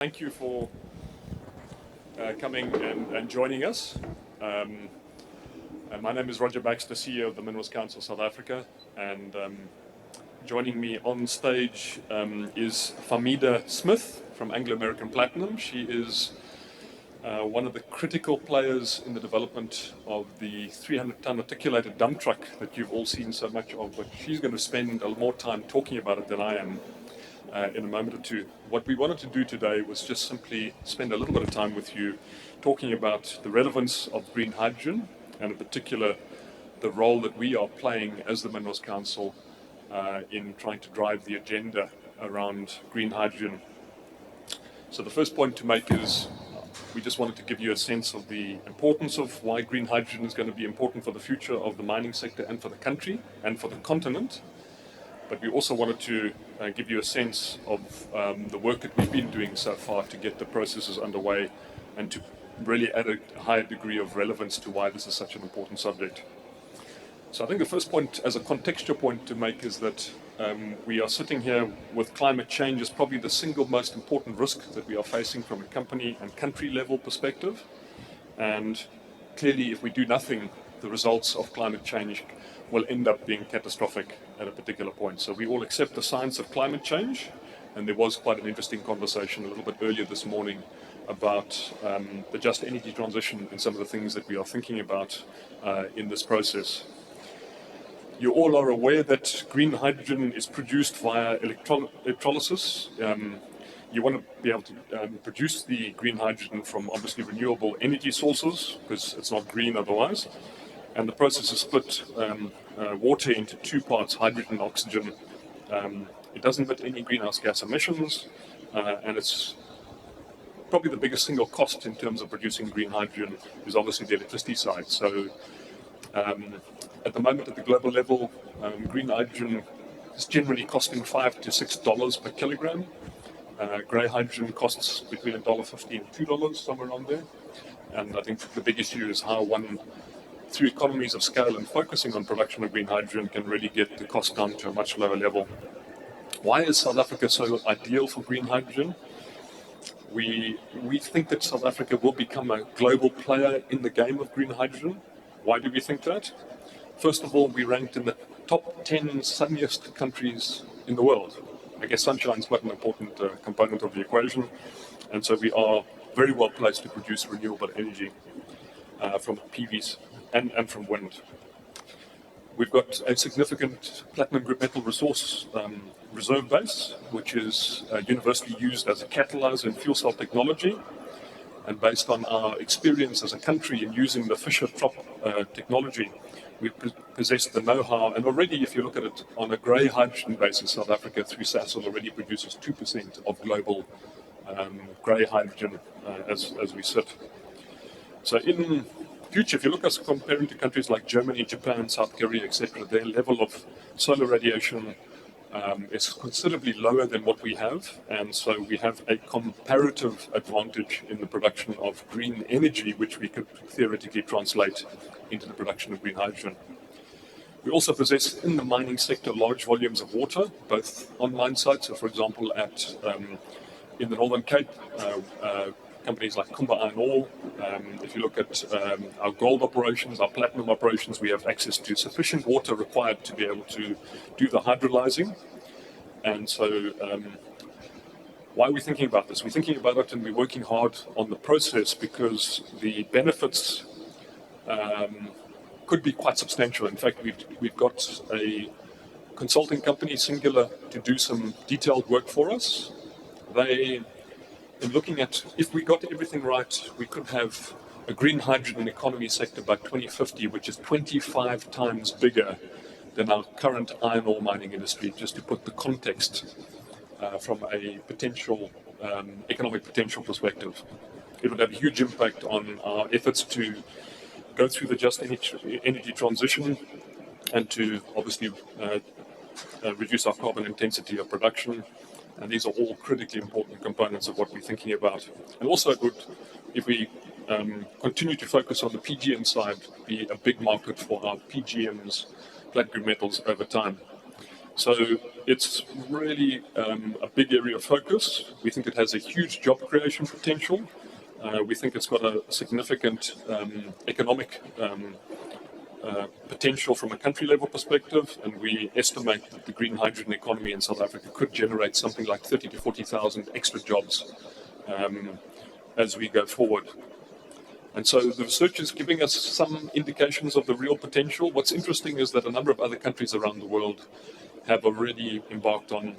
Thank you for coming and joining us. My name is Roger Baxter, CEO of the Minerals Council South Africa, and joining me on stage is Famida Smith from Anglo American Platinum. She is one of the critical players in the development of the 300-ton articulated dump truck that you've all seen so much of, but she's going to spend a little more time talking about it than I am. In a moment or two. What we wanted to do today was just simply spend a little bit of time with you talking about the relevance of green hydrogen, and in particular the role that we are playing as the Minerals Council in trying to drive the agenda around green hydrogen. So the first point to make is we just wanted to give you a sense of the importance of why green hydrogen is going to be important for the future of the mining sector and for the country and for the continent. But we also wanted to give you a sense of the work that we've been doing so far to get the processes underway and to really add a higher degree of relevance to why this is such an important subject. So I think the first point, as a contextual point to make, is that we are sitting here with climate change as probably the single most important risk that we are facing from a company and country level perspective. And clearly, if we do nothing, the results of climate change will end up being catastrophic at a particular point. So we all accept the science of climate change, and there was quite an interesting conversation a little bit earlier this morning about the just energy transition and some of the things that we are thinking about in this process. You all are aware that green hydrogen is produced via electrolysis. You want to be able to produce the green hydrogen from obviously renewable energy sources, because it's not green otherwise. And the process is split water into two parts, hydrogen and oxygen. It doesn't emit any greenhouse gas emissions, and it's probably the biggest single cost in terms of producing green hydrogen is obviously the electricity side. So at the moment at the global level, green hydrogen is generally costing $5 to $6 per kilogram. Grey hydrogen costs between $1.50 and $2, somewhere around there. And I think the big issue is how one, through economies of scale and focusing on production of green hydrogen, can really get the cost down to a much lower level. Why is South Africa so ideal for green hydrogen? We think that South Africa will become a global player in the game of green hydrogen. Why do we think that? First of all, we ranked in the top 10 sunniest countries in the world. I guess sunshine is quite an important component of the equation, and so we are very well placed to produce renewable energy from PVs and from wind. We've got a significant platinum group metal resource reserve base, which is universally used as a catalyzer in fuel cell technology. And based on our experience as a country in using the Fischer-Tropsch technology, we possess the know-how. And already, if you look at it on a grey hydrogen basis, South Africa, through Sasol, already produces 2% of global grey hydrogen as we sit. So in future, if you look at us comparing to countries like Germany, Japan, South Korea, etc., their level of solar radiation is considerably lower than what we have, and so we have a comparative advantage in the production of green energy, which we could theoretically translate into the production of green hydrogen. We also possess in the mining sector large volumes of water, both on mine sites, so for example in the Northern Cape, companies like Kumba Iron Ore. If you look at our gold operations, our platinum operations, we have access to sufficient water required to be able to do the hydrolyzing. And so why are we thinking about this? We're thinking about it and we're working hard on the process because the benefits could be quite substantial. In fact, we've got a consulting company, Singular, to do some detailed work for us. In looking at, if we got everything right, we could have a green hydrogen economy sector by 2050, which is 25 times bigger than our current iron ore mining industry, just to put the context from a potential economic potential perspective. It would have a huge impact on our efforts to go through the just energy transition and to obviously reduce our carbon intensity of production. And these are all critically important components of what we're thinking about. And also it would, if we continue to focus on the PGM side, be a big market for our PGMs, platinum group metals, over time. So it's really a big area of focus. We think it has a huge job creation potential. We think it's got a significant economic potential from a country level perspective, and we estimate that the green hydrogen economy in South Africa could generate something like 30 to 40,000 extra jobs as we go forward. And so the research is giving us some indications of the real potential. What's interesting is that a number of other countries around the world have already embarked on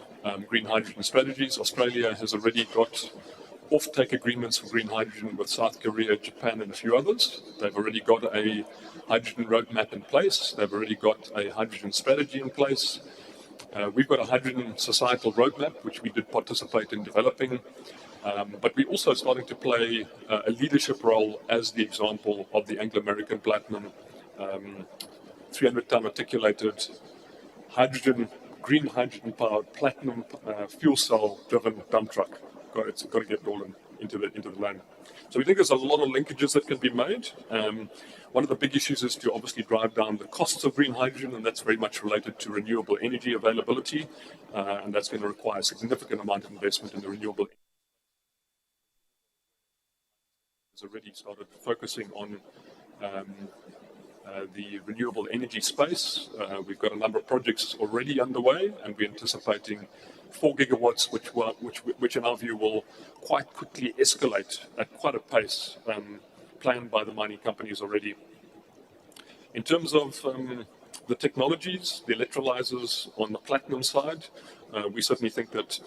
green hydrogen strategies. Australia has already got off-take agreements for green hydrogen with South Korea, Japan, and a few others. They've already got a hydrogen roadmap in place. They've already got a hydrogen strategy in place. We've got a hydrogen societal roadmap, which we did participate in developing. But we're also starting to play a leadership role as the example of the Anglo-American Platinum 300-ton articulated hydrogen, green hydrogen-powered platinum fuel cell-driven dump truck. It's got to get it all into the land. So we think there's a lot of linkages that can be made. One of the big issues is to obviously drive down the costs of green hydrogen, and that's very much related to renewable energy availability, and that's going to require a significant amount of investment in the renewable energy. Has already started focusing on the renewable energy space. We've got a number of projects already underway, and we're anticipating 4 gigawatts, which in our view will quite quickly escalate at quite a pace planned by the mining companies already. In terms of the technologies, the electrolyzers on the platinum side, we certainly think that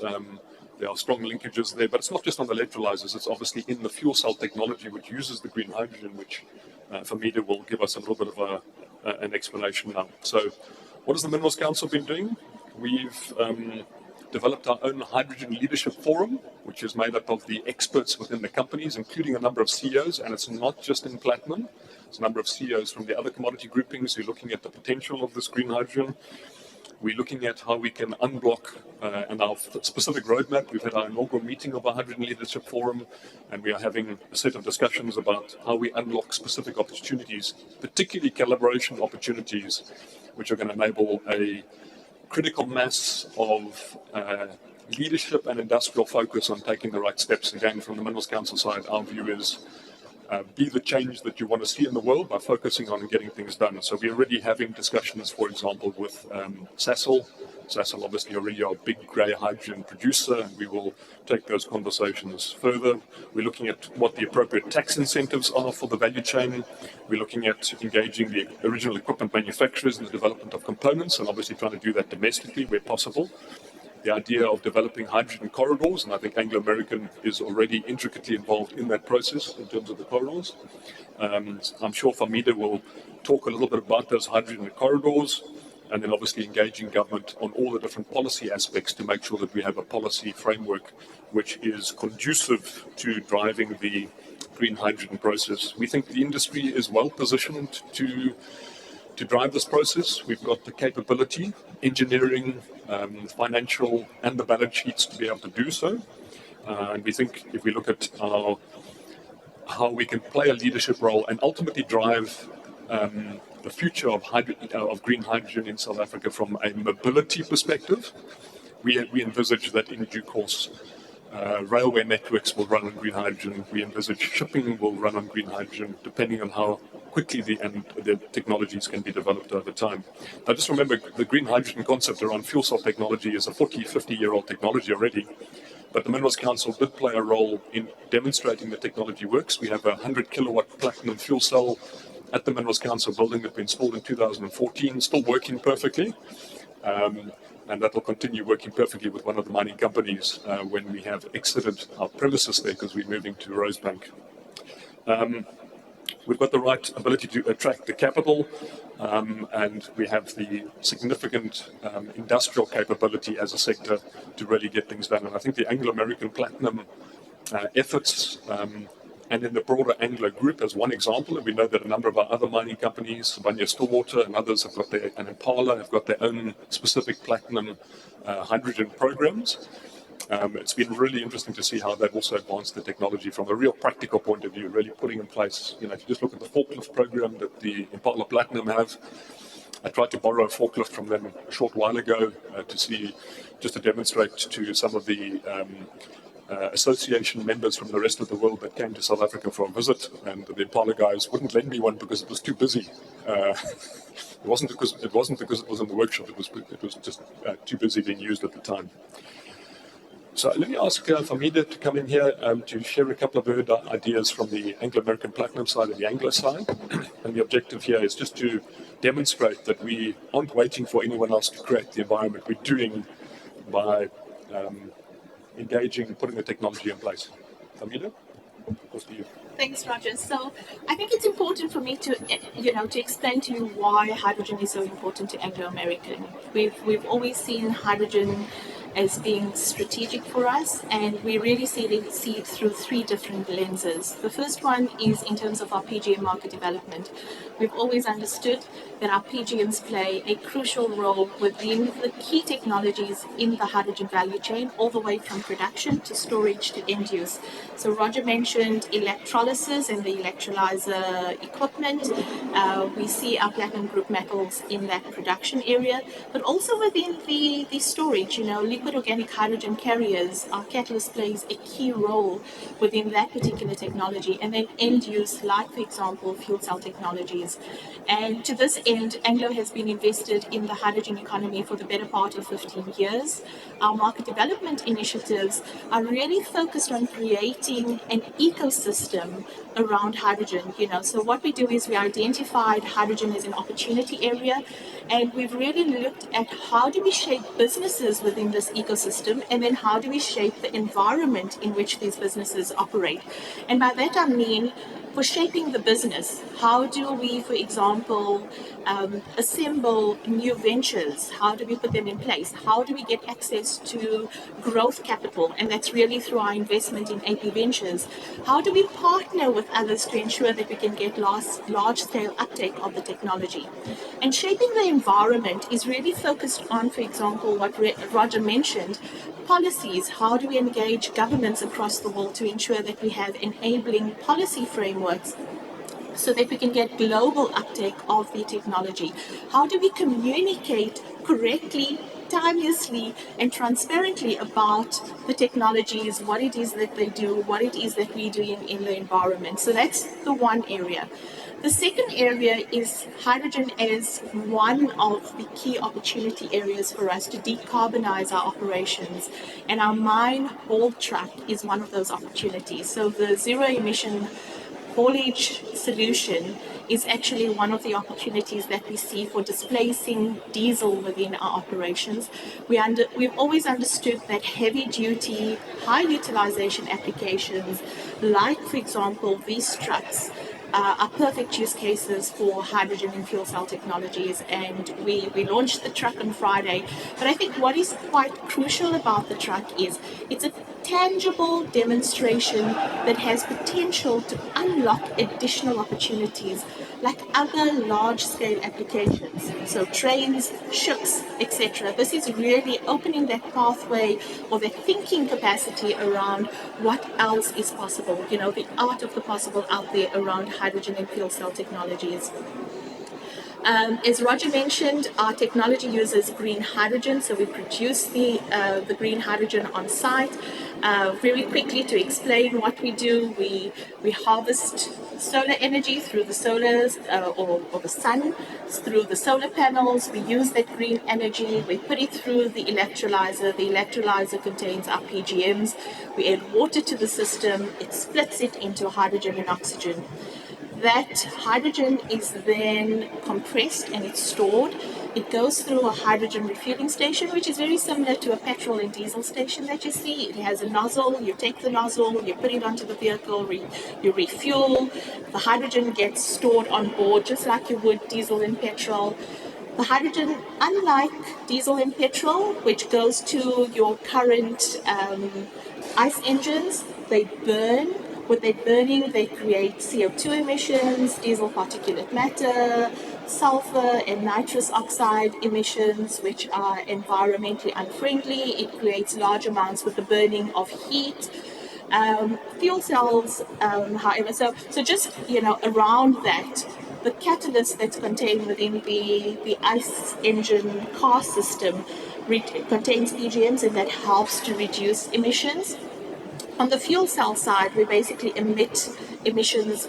there are strong linkages there, but it's not just on the electrolyzers, it's obviously in the fuel cell technology which uses the green hydrogen, which Famida will give us a little bit of an explanation now. So what has the Minerals Council been doing? We've developed our own hydrogen leadership forum, which is made up of the experts within the companies, including a number of CEOs, and it's not just in platinum. It's a number of CEOs from the other commodity groupings who are looking at the potential of this green hydrogen. We're looking at how we can unblock and our specific roadmap. We've had our inaugural meeting of our Hydrogen Leadership Forum, and we are having a set of discussions about how we unlock specific opportunities, particularly collaboration opportunities, which are going to enable a critical mass of leadership and industrial focus on taking the right steps. Again, from the Minerals Council side, our view is be the change that you want to see in the world by focusing on getting things done. So we're already having discussions, for example, with Sasol. Sasol obviously already our big grey hydrogen producer, and we will take those conversations further. We're looking at what the appropriate tax incentives are for the value chain. We're looking at engaging the original equipment manufacturers in the development of components, and obviously trying to do that domestically where possible. The idea of developing hydrogen corridors, and I think Anglo-American is already intricately involved in that process in terms of the corridors. I'm sure Famida will talk a little bit about those hydrogen corridors, and then obviously engaging government on all the different policy aspects to make sure that we have a policy framework which is conducive to driving the green hydrogen process. We think the industry is well positioned to drive this process. We've got the capability, engineering, financial, and the balance sheets to be able to do so. And we think if we look at how we can play a leadership role and ultimately drive the future of green hydrogen in South Africa from a mobility perspective, we envisage that in due course railway networks will run on green hydrogen. We envisage shipping will run on green hydrogen, depending on how quickly the technologies can be developed over time. Now, just remember, the green hydrogen concept around fuel cell technology is a 40, 50-year-old technology already. But the Minerals Council did play a role in demonstrating the technology works. We have a 100-kilowatt platinum fuel cell at the Minerals Council building that we installed in 2014, still working perfectly. And that will continue working perfectly with one of the mining companies when we have exited our premises there, because we're moving to Rosebank. We've got the right ability to attract the capital, and we have the significant industrial capability as a sector to really get things done. And I think the Anglo-American Platinum efforts and in the broader Anglo group as one example, and we know that a number of our other mining companies, Stillwater and others, have got and Impala have got their own specific platinum hydrogen programs. It's been really interesting to see how they've also advanced the technology from a real practical point of view, really putting in place, if you just look at the forklift program that the Impala Platinum have, I tried to borrow a forklift from them a short while ago just to demonstrate to some of the association members from the rest of the world that came to South Africa for a visit, and the Impala guys wouldn't lend me one because it was too busy. It wasn't because it was in the workshop. It was just too busy being used at the time. So let me ask Famida to come in here to share a couple of her ideas from the Anglo-American Platinum side and the Anglo side. And the objective here is just to demonstrate that we aren't waiting for anyone else to create the environment. We're doing by engaging, putting the technology in place. Famida, of course to you. Thanks, Roger. So I think it's important for me to, to explain to you why hydrogen is so important to Anglo-American. We've always seen hydrogen as being strategic for us, and we really see it through three different lenses. The first one is in terms of our PGM market development. We've always understood that our PGMs play a crucial role within the key technologies in the hydrogen value chain, all the way from production to storage to end use. So Roger mentioned electrolysis and the electrolyzer equipment. We see our platinum group metals in that production area, but also within the storage, liquid organic hydrogen carriers, our catalyst plays a key role within that particular technology, and then end use, like for example, fuel cell technologies. And to this end, Anglo has been invested in the hydrogen economy for the better part of 15 years. Our market development initiatives are really focused on creating an ecosystem around hydrogen. So what we do is we identified hydrogen as an opportunity area, and we've really looked at how do we shape businesses within this ecosystem, and then how do we shape the environment in which these businesses operate. And by that I mean, for shaping the business, how do we, for example, assemble new ventures? How do we put them in place? How do we get access to growth capital? And that's really through our investment in AP Ventures. How do we partner with others to ensure that we can get large-scale uptake of the technology? And shaping the environment is really focused on, for example, what Roger mentioned, policies. How do we engage governments across the world to ensure that we have enabling policy frameworks so that we can get global uptake of the technology? How do we communicate correctly, timelessly, and transparently about the technologies, what it is that they do, what it is that we're doing in the environment? So that's the one area. The second area is hydrogen as one of the key opportunity areas for us to decarbonize our operations. And our mine haul truck is one of those opportunities. So the zero emission haulage solution is actually one of the opportunities that we see for displacing diesel within our operations. We've always understood that heavy duty, high utilization applications, like for example these trucks, are perfect use cases for hydrogen and fuel cell technologies, and we launched the truck on Friday. But I think what is quite crucial about the truck is it's a tangible demonstration that has potential to unlock additional opportunities like other large-scale applications, so trains, ships, etc. This is really opening that pathway or that thinking capacity around what else is possible, the art of the possible out there around hydrogen and fuel cell technologies. As Roger mentioned, our technology uses green hydrogen, so we produce the green hydrogen on site. Very quickly to explain what we do, we harvest solar energy through the solars or the sun, through the solar panels. We use that green energy, we put it through the electrolyzer. The electrolyzer contains our PGMs. We add water to the system, it splits it into hydrogen and oxygen. That hydrogen is then compressed and it's stored. It goes through a hydrogen refueling station, which is very similar to a petrol and diesel station that you see. It has a nozzle, you take the nozzle, you put it onto the vehicle, you refuel. The hydrogen gets stored on board just like you would diesel and petrol. The hydrogen, unlike diesel and petrol, which goes to your current ICE engines, they burn. With their burning, they create CO2 emissions, diesel particulate matter, sulfur and nitrous oxide emissions, which are environmentally unfriendly. It creates large amounts with the burning of heat. Fuel cells, however, so just around that, the catalyst that's contained within the ICE engine car system contains PGMs, and that helps to reduce emissions. On the fuel cell side, we basically emit emissions,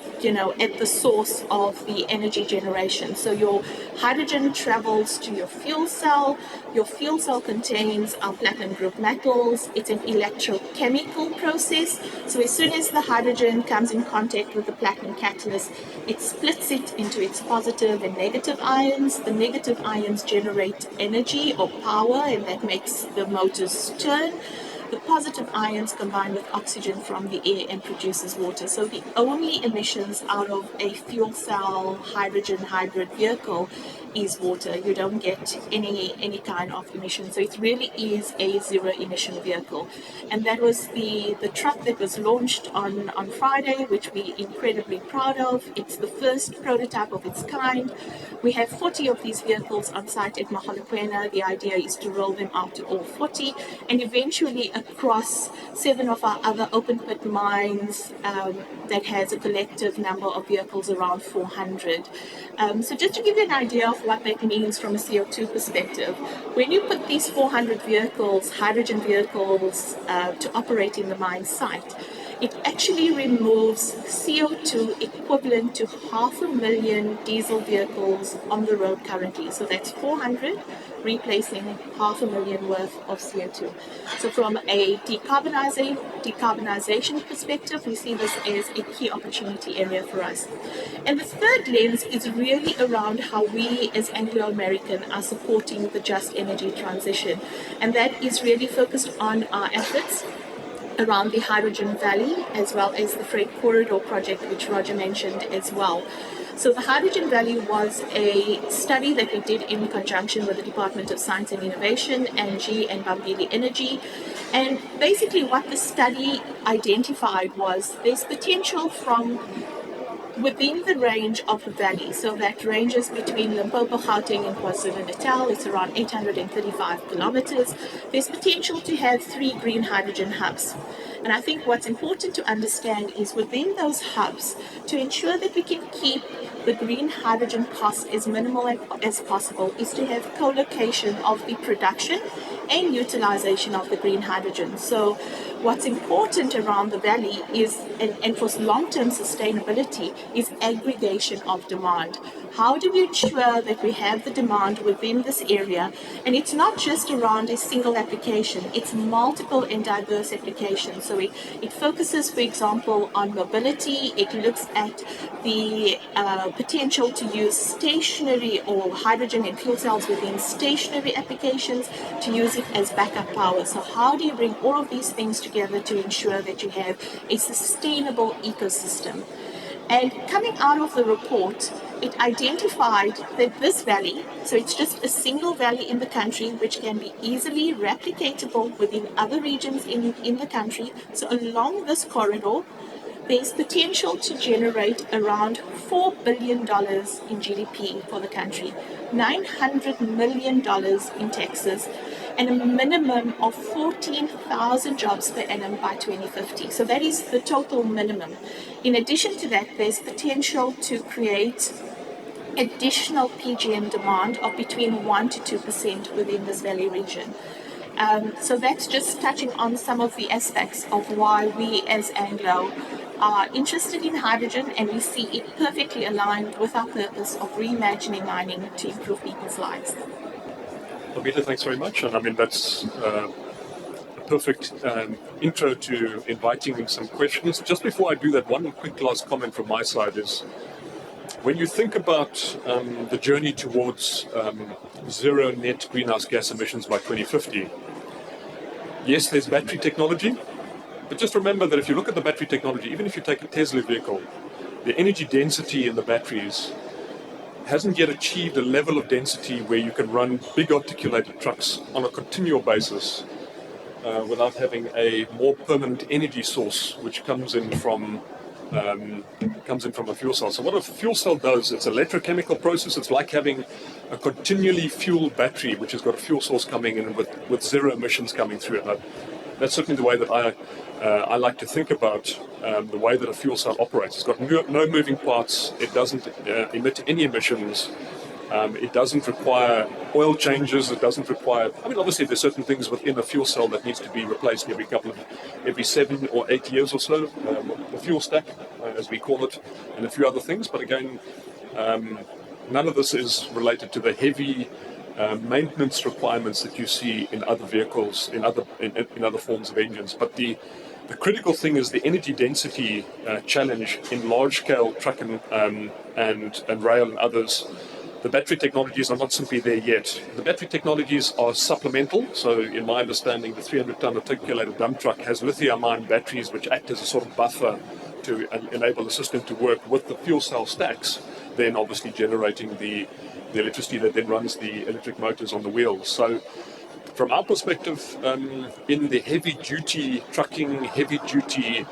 at the source of the energy generation. So your hydrogen travels to your fuel cell. Your fuel cell contains our platinum group metals. It's an electrochemical process. So as soon as the hydrogen comes in contact with the platinum catalyst, it splits it into its positive and negative ions. The negative ions generate energy or power, and that makes the motors turn. The positive ions combine with oxygen from the air and produces water. So the only emissions out of a fuel cell hydrogen hybrid vehicle is water. You don't get any kind of emission. So it really is a zero emission vehicle. And that was the truck that was launched on Friday, which we're incredibly proud of. It's the first prototype of its kind. We have 40 of these vehicles on site at Mogalakwena. The idea is to roll them out to all 40, and eventually across 7 of our other open pit mines that has a collective number of vehicles around 400. So just to give you an idea of what that means from a CO2 perspective, when you put these 400 vehicles, hydrogen vehicles, to operate in the mine site, it actually removes CO2 equivalent to 500,000 diesel vehicles on the road currently. So that's 400 replacing 500,000 worth of CO2. So from a decarbonization perspective, we see this as a key opportunity area for us. And the third lens is really around how we as Anglo-American are supporting the just energy transition. And that is really focused on our efforts around the Hydrogen Valley, as well as the Freight Corridor project, which Roger mentioned as well. So the Hydrogen Valley was a study that we did in conjunction with the Department of Science and Innovation, ANGI, and Bambili Energy. And basically what the study identified was there's potential from within the range of the valley, so that ranges between Limpopo, Gauteng, and KwaZulu-Natal. It's around 835 kilometers. There's potential to have 3 green hydrogen hubs. And I think what's important to understand is within those hubs, to ensure that we can keep the green hydrogen cost as minimal as possible, is to have co-location of the production and utilization of the green hydrogen. So what's important around the valley is, and for long-term sustainability, is aggregation of demand. How do we ensure that we have the demand within this area? And it's not just around a single application, it's multiple and diverse applications. So it focuses, for example, on mobility. It looks at the potential to use stationary or hydrogen and fuel cells within stationary applications, to use it as backup power. So how do you bring all of these things together to ensure that you have a sustainable ecosystem? And coming out of the report, it identified that this valley, so it's just a single valley in the country, which can be easily replicatable within other regions in the country. So along this corridor, there's potential to generate around $4 billion in GDP for the country, $900 million in taxes, and a minimum of 14,000 jobs per annum by 2050. So that is the total minimum. In addition to that, there's potential to create additional PGM demand of between 1 to 2% within this valley region. So that's just touching on some of the aspects of why we as Anglo are interested in hydrogen, and we see it perfectly aligned with our purpose of reimagining mining to improve people's lives. Well, Peter, thanks very much. And I mean, that's a perfect intro to inviting some questions. Just before I do that, one quick last comment from my side is, when you think about the journey towards zero net greenhouse gas emissions by 2050, yes, there's battery technology, but just remember that if you look at the battery technology, even if you take a Tesla vehicle, the energy density in the batteries hasn't yet achieved a level of density where you can run big articulated trucks on a continual basis without having a more permanent energy source, which comes in from a fuel cell. So what a fuel cell does, it's an electrochemical process. It's like having a continually fueled battery, which has got a fuel source coming in with zero emissions coming through it. that's certainly the way that I like to think about the way that a fuel cell operates. It's got no moving parts. It doesn't emit any emissions. It doesn't require oil changes. It doesn't require. I mean, obviously, there's certain things within a fuel cell that needs to be replaced every 7 or 8 years or so. The fuel stack, as we call it, and a few other things. But again, none of this is related to the heavy maintenance requirements that you see in other vehicles, in other forms of engines. But the critical thing is the energy density challenge in large-scale truck and rail and others. The battery technologies are not simply there yet. The battery technologies are supplemental. So in my understanding, the 300-ton articulated dump truck has lithium-ion batteries which act as a sort of buffer to enable the system to work with the fuel cell stacks, then obviously generating the electricity that then runs the electric motors on the wheels. So from our perspective, in the heavy-duty trucking, heavy-duty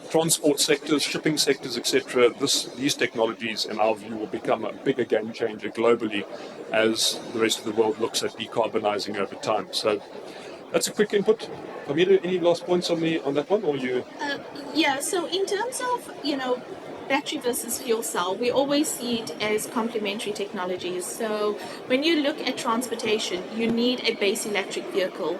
transport sectors, shipping sectors, etc., these technologies, in our view, will become a bigger game changer globally as the rest of the world looks at decarbonising over time. So that's a quick input. Amira, any last points on that one, or you? Yeah. So in terms of battery versus fuel cell, we always see it as complementary technologies. So when you look at transportation, you need a base electric vehicle.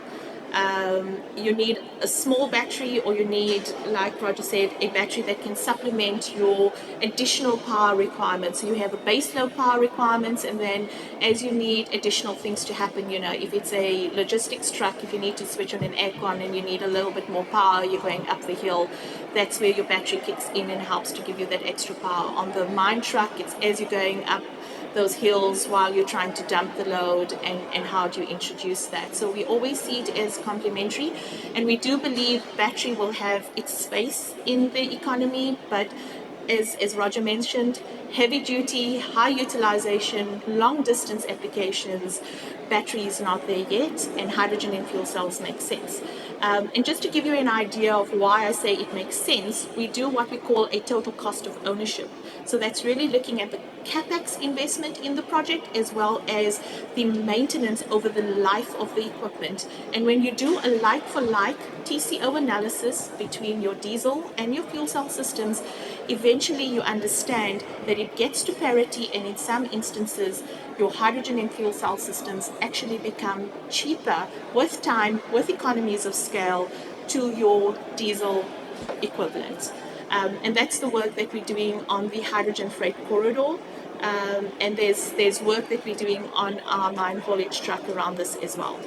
You need a small battery, or you need, like Roger said, a battery that can supplement your additional power requirements. So you have a base load power requirements, and then as you need additional things to happen, if it's a logistics truck, if you need to switch on an aircon and you need a little bit more power, you're going up the hill, that's where your battery kicks in and helps to give you that extra power. On the mine truck, it's as you're going up those hills while you're trying to dump the load, and how do you introduce that. So we always see it as complementary, and we do believe battery will have its space in the economy, but as Roger mentioned, heavy duty, high utilization, long distance applications, battery is not there yet, and hydrogen in fuel cells make sense. And just to give you an idea of why I say it makes sense, we do what we call a total cost of ownership. So that's really looking at the capex investment in the project as well as the maintenance over the life of the equipment. And when you do a like for like TCO analysis between your diesel and your fuel cell systems, eventually you understand that it gets to parity, and in some instances your hydrogen and fuel cell systems actually become cheaper with time, with economies of scale, to your diesel equivalent. And that's the work that we're doing on the hydrogen freight corridor. And there's work that we're doing on our mine haulage truck around this as well.